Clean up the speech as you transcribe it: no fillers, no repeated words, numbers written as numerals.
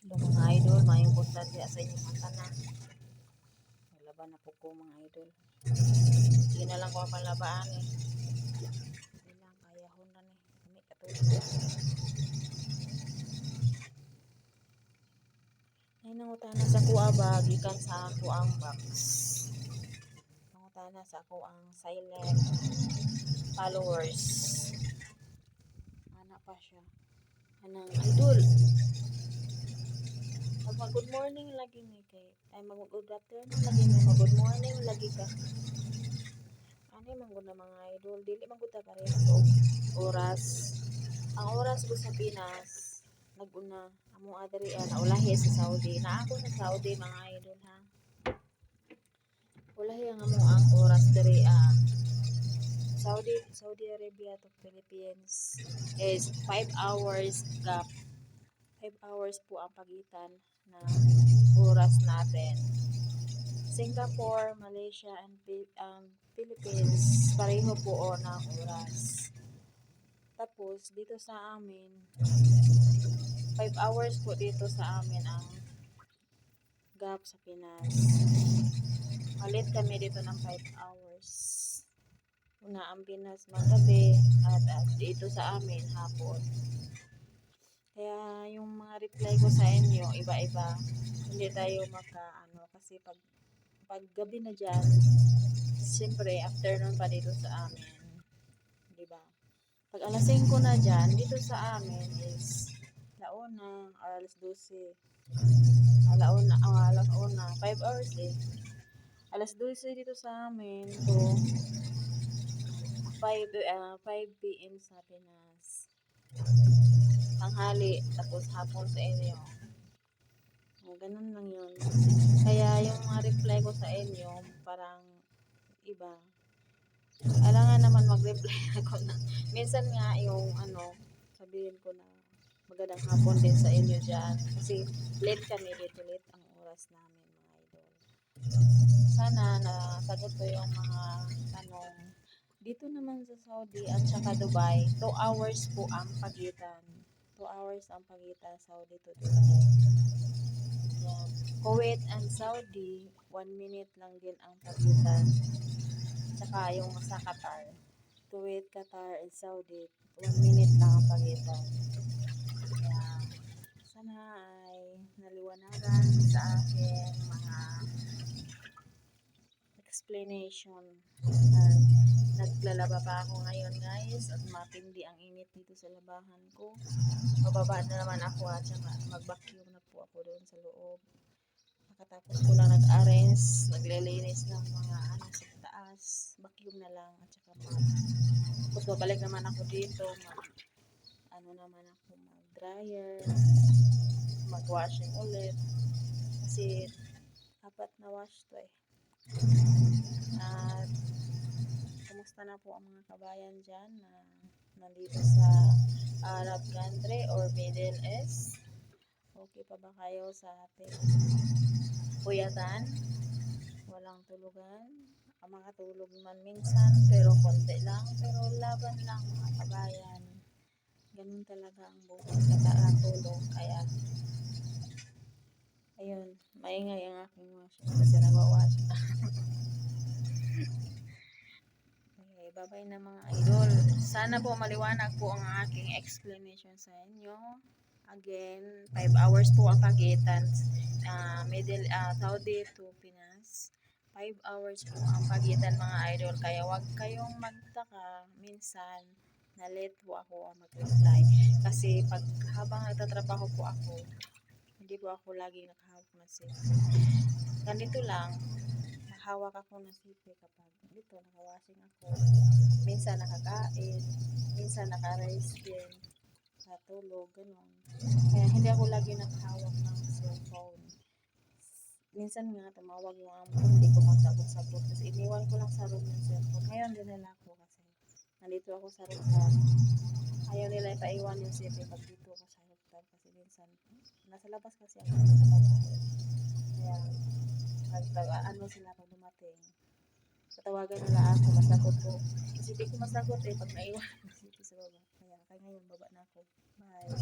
Hello mga idol, mayong punta diya sa inyong mga tanan. Laban na po ko mga idol. Hindi na lang ko ang palabaan eh. Hindi lang, kayahon na ni. Kami katulog. Ay nangutana sa kuha ba, gikan sa ako ang box. Nangutana sa ako ang silent followers. Anak pa siya. Anang idol. Mag-good morning lagi ni kay. Ay mag-good afternoon lagi ni. Mag-good morning lagi ka. Ano man gud na mga idol, dili man gud ta parehas og oras. Ang oras ko sa Pinas, nag-una amo adiri naulahi sa Saudi. Na ako sa Saudi mga idol ha. Ulahi ang amo ang oras diri Saudi Arabia to Philippines is 5 hours gap. 5 hours po ang pagitan ng oras natin. Singapore, Malaysia, and Philippines, pareho po ng oras. Tapos, dito sa amin, 5 hours po dito sa amin ang gap sa Pinas. Malit kami dito ng 5 hours. Una ang Pinas magabi at dito sa amin hapon. Kaya yung mga reply ko sa inyo, iba-iba. Hindi tayo kasi pag gabi na dyan, siyempre afternoon pa dito sa amin. Diba? Pag alas 5 na dyan, dito sa amin is alauna or alas 12. Alauna, 5 hours eh. Alas 12 dito sa amin to 5 p.m. sa Pinas. Tanghali, tapos hapon sa inyo. Ganun lang yun. Kaya yung mga reply ko sa inyo, parang iba. Kailangan naman mag-reply ako na. Minsan nga yung sabihin ko na magandang hapon din sa inyo dyan. Kasi late kami dito, late ang oras namin mga idol. Sana nasagot ko yung mga tanong. Dito naman sa Saudi at saka Dubai, 2 hours po ang pagitan. 2 hours ang pagitan Saudi to Dubai. Yan. Kuwait and Saudi, 1 minute lang din ang pagitan. Saka yung sa Qatar. Kuwait, Qatar, and Saudi, 1 minute lang ang pagitan. Yan. Sana ay naliwanagan sa akin mga explanation. Naglalaba pa ako ngayon guys at matindi ang init dito sa labahan ko. Bababa na naman ako at saka mag-vacuum na po ako doon sa loob. Nakatapos ko lang nag-arrange, naglilinis ng mga sa taas, vacuum na lang at saka tapos babalik naman ako dito, mag-dryer, mag-washing ulit kasi apat na wash to eh. At kumusta na po ang mga kabayan dyan na nandito sa Arab country or Middle East? Okay pa ba kayo sa ating puyatan? Walang tulugan? Makatulog man minsan pero konti lang, pero laban lang mga kabayan. Ganun talaga ang buhay, katulog. Kaya ayun, maingay ang aking washing kasi nagwawash na. Okay, bye-bye na mga idol. Sana po maliwanag po ang aking explanation sa inyo. Again, 5 hours po ang pagitan. Saudi to Pinas. 5 hours po ang pagitan mga idol. Kaya wag kayong magtaka minsan na late po ako mag-reply. Kasi habang nagtatrabaho po ako, hindi po ako lagi nakahawak na cellphone. Ganito lang, nakahawak ako ng cellphone kapag dito nakawashing ako. Minsan nakakain, minsan naka-rise din, natulog, gano'n. Kaya hindi ako lagi nakahawak ng cellphone. Minsan nga tumawag yung amo ko, hindi ko magsagot-sagot kasi iniwan ko lang sa room yung cellphone. Ngayon din nila ako kasi nandito ako sa rooftop. Ayaw nila ipaiwan yung cellphone pag dito ako sa rooftop kasi minsan nasa labas kasi ako sa trabaho. Kaya sila pag dumating. Tatawagan nila ako, masagot ko. Kasi hindi ko masagot pag naiwan ako sa baba. Kaya ngayon baba na ako. Bye.